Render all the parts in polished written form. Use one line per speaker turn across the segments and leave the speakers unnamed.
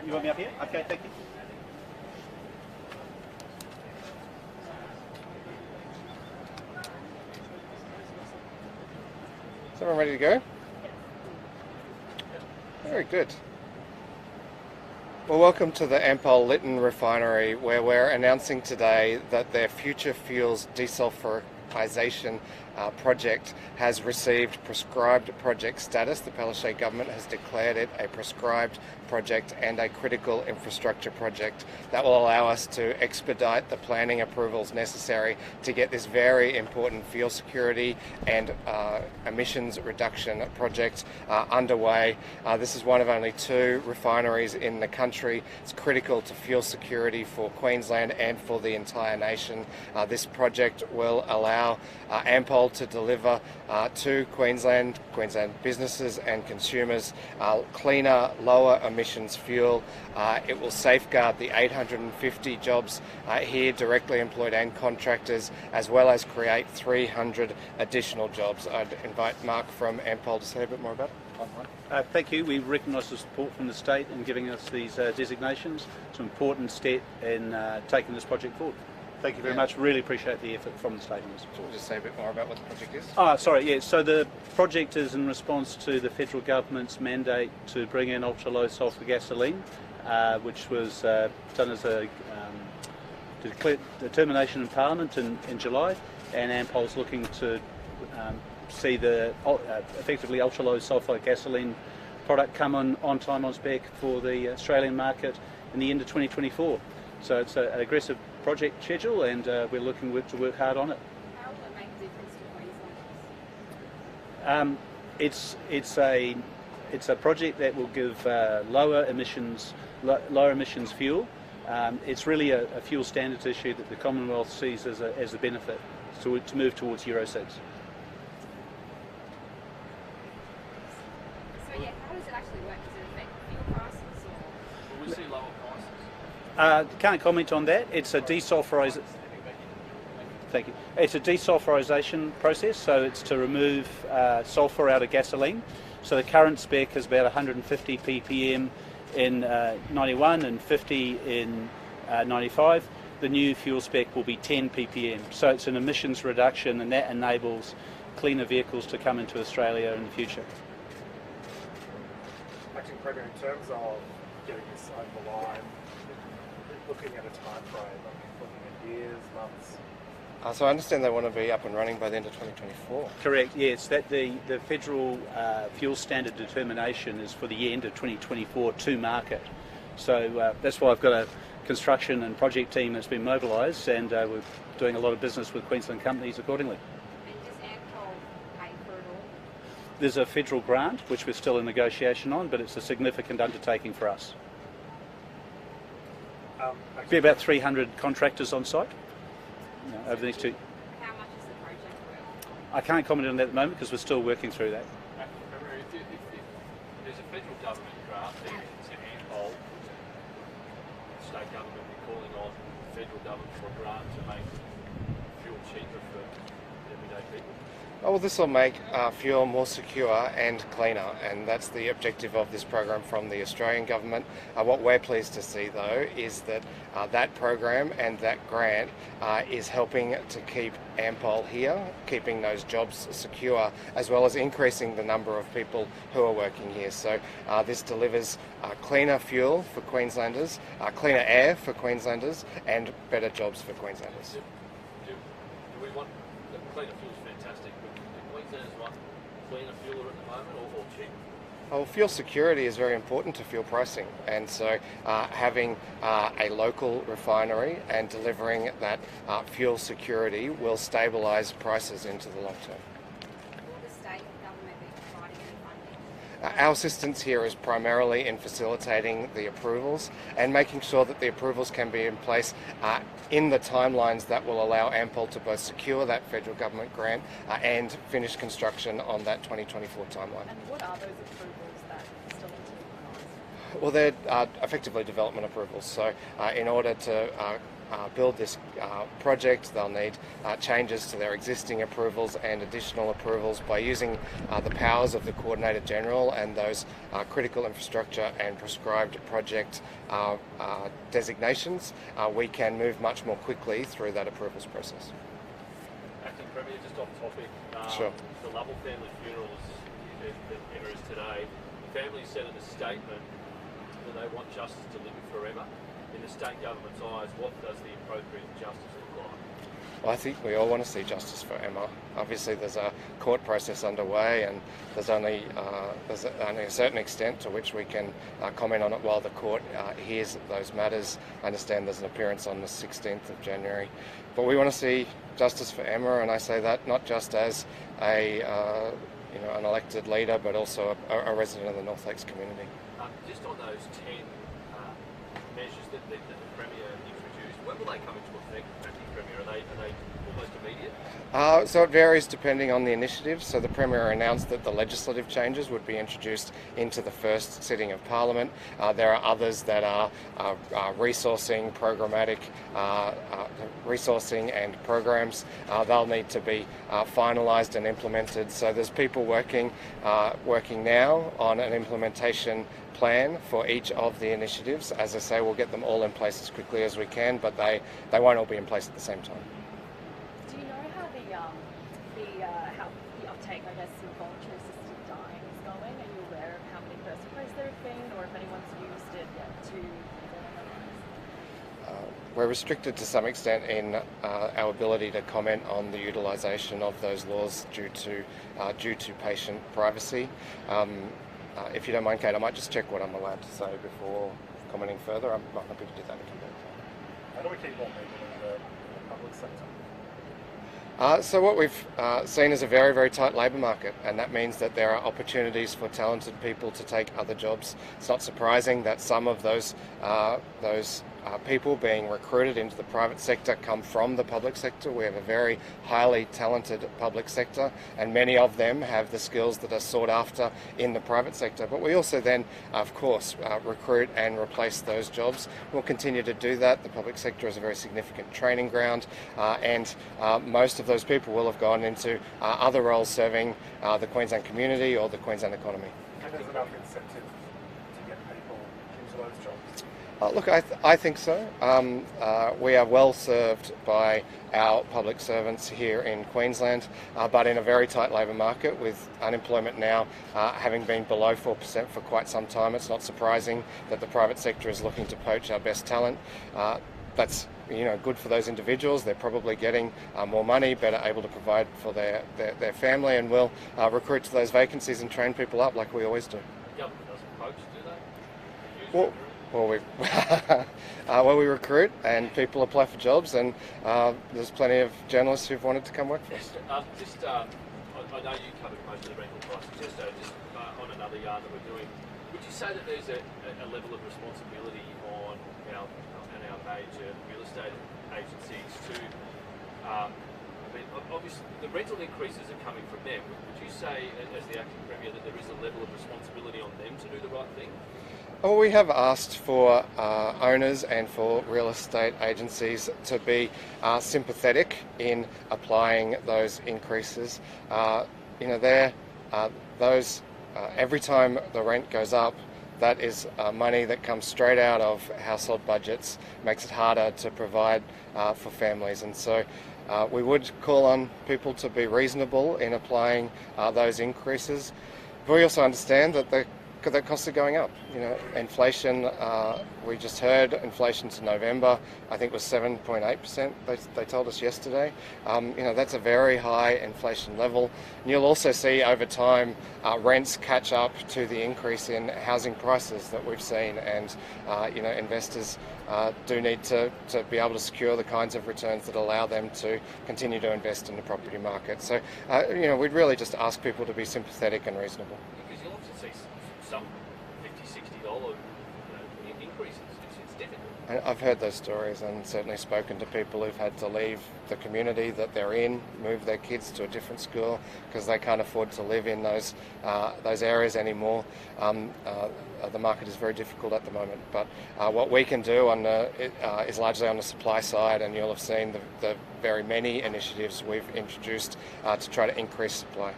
You want me up here? Okay, thank you.
Is everyone ready to go? Very good. Well, welcome to the Lytton Refinery, where we're announcing today that their future fuels desulfurization project has received prescribed project status. The Palaszczuk government has declared it a prescribed project and a critical infrastructure project that will allow us to expedite the planning approvals necessary to get this very important fuel security and emissions reduction project underway. This is one of only 2 refineries in the country. It's critical to fuel security for Queensland and for the entire nation. This project will allow Ampol to deliver to Queensland businesses and consumers cleaner, lower emissions fuel. It will safeguard the 850 jobs here, directly employed and contractors, as well as create 300 additional jobs. I'd invite Mark from Ampol to say a bit more about it.
Thank you. We recognise the support from the state in giving us these designations. It's an important step in taking this project forward. Thank you very much. Really appreciate the effort from the state on this.
So we'll just say a bit more about what the project is.
So the project is in response to the federal government's mandate to bring in ultra-low sulphur gasoline, which was done as a determination in Parliament in July, and Ampol's looking to see the effectively ultra-low sulphur gasoline product come on time on spec for the Australian market in the end of 2024. So it's an aggressive project schedule, and we're looking to work hard on it.
How will it make a difference to Queensland?
It's a project that will give lower emissions fuel. It's really a fuel standards issue that the Commonwealth sees as a benefit to move towards Euro 6.
So yeah, how does it actually work? Does it affect fuel prices or?
Will we see lower prices?
Can't comment on that. It's a desulfurization. Thank you. It's a desulfurization process, so it's to remove sulphur out of gasoline. So the current spec is about 150 ppm in 91 and 50 in 95. The new fuel spec will be 10 ppm. So it's an emissions reduction, and that enables cleaner vehicles to come into Australia in the future.
Acting Premier, in terms of getting this over the line, looking at a time frame, looking at years, months.
So I understand they want to be up and running by the end of 2024.
Correct, yes. That the federal fuel standard determination is for the end of 2024 to market. So that's why I've got a construction and project team that's been mobilised, and we're doing a lot of business with Queensland companies accordingly.
And does Ampol pay for it all?
There's a federal grant, which we're still in negotiation on, but it's a significant undertaking for us. Be about 300 contractors on site over the next 2.
How much is the project worth?
I can't comment on that at the moment because we're still working through that.
If there's a federal government grant to Ampol, the state government will be calling on the federal government for a grant to make fuel cheaper for everyday people.
Oh, well, this will make fuel more secure and cleaner, and that's the objective of this program from the Australian government. What we're pleased to see, though, is that that program and that grant is helping to keep Ampol here, keeping those jobs secure, as well as increasing the number of people who are working here. So this delivers cleaner fuel for Queenslanders, cleaner air for Queenslanders, and better jobs for Queenslanders.
Do we want the cleaner fuel? Fantastic. Do Queenslanders want cleaner fuel at the moment or cheaper?
Well, fuel security is very important to fuel pricing, and so having a local refinery and delivering that fuel security will stabilise prices into the long term.
Will the state government be providing any funding?
Our assistance here is primarily in facilitating the approvals and making sure that the approvals can be in place in the timelines that will allow Ampol to both secure that federal government grant and finish construction on that 2024 timeline.
And what are those approvals that still need to be finalised?
Well, they're effectively development approvals. So in order to build this project. They'll need changes to their existing approvals and additional approvals. By using the powers of the Coordinator General and those critical infrastructure and prescribed project designations, we can move much more quickly through that approvals process.
Acting Premier, just off topic,
Sure.
the Lovell family funerals that Emma is today, the family said in a statement that they want justice to live forever. In the state government's eyes, what does the appropriate justice look like?
Well, I think we all want to see justice for Emma. Obviously, there's a court process underway, and there's only a certain extent to which we can comment on it while the court hears those matters. I understand there's an appearance on the 16th of January, but we want to see justice for Emma, and I say that not just as an elected leader, but also a resident of the North Lakes community.
Just on those 10 measures that the Premier introduced, when will they come into effect, Acting Premier? Are they almost immediate?
So it varies depending on the initiative. So the Premier announced that the legislative changes would be introduced into the first sitting of Parliament. There are others that are resourcing, programmatic resourcing and programs. They'll need to be finalised and implemented. So there's people working now on an implementation plan for each of the initiatives. As I say, we'll get them all in place as quickly as we can, but they won't all be in place at the same time.
Do you know how the uptake, I guess, of voluntary assisted dying is going? Are you aware of how many first requests there have been, or if anyone's used it yet to
We're restricted to some extent in our ability to comment on the utilisation of those laws due to patient privacy. If you don't mind, Kate, I might just check what I'm allowed to say before commenting further. I'm not happy to do that and come back.
How do we keep more people in the public sector?
So what we've seen is a very, very tight labour market, and that means that there are opportunities for talented people to take other jobs. It's not surprising that some of those people being recruited into the private sector come from the public sector. We have a very highly talented public sector, and many of them have the skills that are sought after in the private sector. But we also then, of course, recruit and replace those jobs. We'll continue to do that. The public sector is a very significant training ground, and most of those people will have gone into other roles serving the Queensland community or the Queensland economy.
And there's enough incentive to get people into those jobs?
Look, I think so. We are well served by our public servants here in Queensland, but in a very tight labour market with unemployment now having been below 4% for quite some time. It's not surprising that the private sector is looking to poach our best talent. That's good for those individuals. They're probably getting more money, better able to provide for their family, and will recruit to those vacancies and train people up like we always do.
The government doesn't poach, do they?
Well, we recruit and people apply for jobs, and there's plenty of journalists who've wanted to come work for us.
I know you covered most of the rental prices yesterday, just on another yarn that we're doing. Would you say that there's a level of responsibility on our major real estate agencies to, obviously the rental increases are coming from them. Would you say, as the Acting Premier, that there is a level of responsibility on them to do the right thing?
Well, we have asked for owners and for real estate agencies to be sympathetic in applying those increases. Every time the rent goes up, that is money that comes straight out of household budgets, makes it harder to provide for families. And so we would call on people to be reasonable in applying those increases. But we also understand that the costs are going up. Inflation, we just heard inflation to November, I think was 7.8%, they told us yesterday. That's a very high inflation level. And you'll also see over time rents catch up to the increase in housing prices that we've seen, and investors do need to be able to secure the kinds of returns that allow them to continue to invest in the property market. So, we'd really just ask people to be sympathetic and reasonable.
Because you'll often see some $50, $60 increases. It's difficult.
I've heard those stories and certainly spoken to people who've had to leave the community that they're in, move their kids to a different school because they can't afford to live in those areas anymore. The market is very difficult at the moment, but what we can do is largely on the supply side, and you'll have seen the very many initiatives we've introduced to try to increase supply.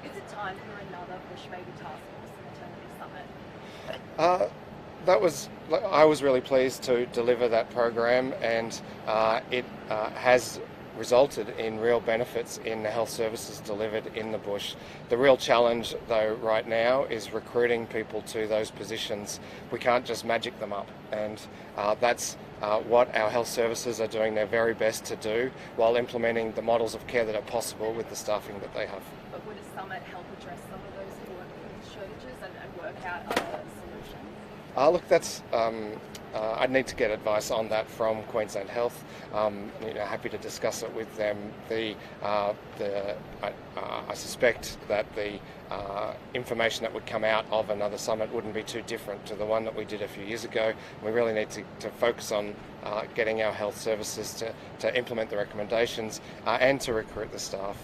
Is it time for another Bush Baby Task Force Maternity Summit?
I was really pleased to deliver that program, and it has resulted in real benefits in the health services delivered in the bush. The real challenge, though, right now is recruiting people to those positions. We can't just magic them up, and that's what our health services are doing their very best to do while implementing the models of care that are possible with the staffing that they have.
But would a summit help address some of those workforce shortages and work out other solutions?
Look, that's I'd need to get advice on that from Queensland Health. Happy to discuss it with them. I suspect that the information that would come out of another summit wouldn't be too different to the one that we did a few years ago. We really need to focus on getting our health services to implement the recommendations and to recruit the staff.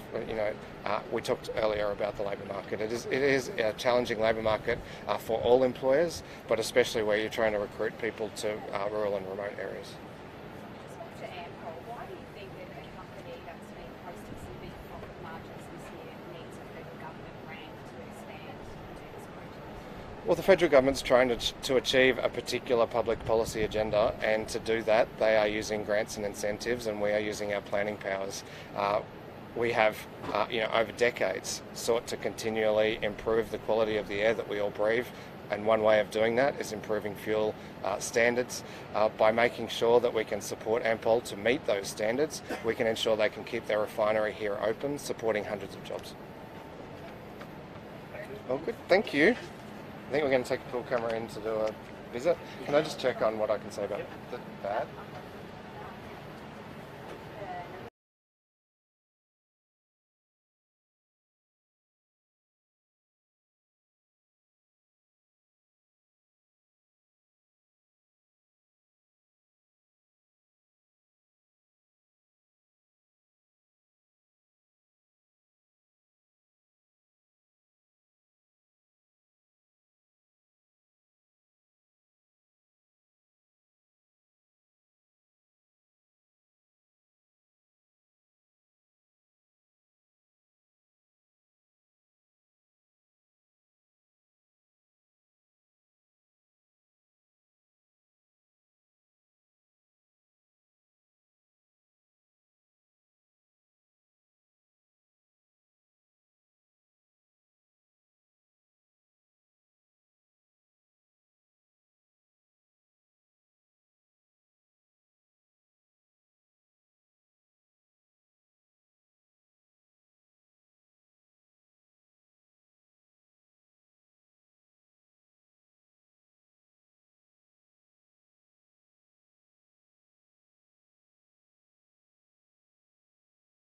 We talked earlier about the labour market. It is a challenging labour market for all employers, but especially where you're trying to recruit people to rural and remote areas.
To Ample, why do you think that a company that's been posting some big profit margins this year needs a federal government grant to expand and do this project?
Well, the federal government's trying to achieve a particular public policy agenda, and to do that they are using grants and incentives, and we are using our planning powers. We have, over decades, sought to continually improve the quality of the air that we all breathe, and one way of doing that is improving fuel standards. By making sure that we can support Ampol to meet those standards, we can ensure they can keep their refinery here open, supporting hundreds of jobs. Well, good, thank you. I think we're going to take a pool camera in to do a visit. Can I just check on what I can say about that?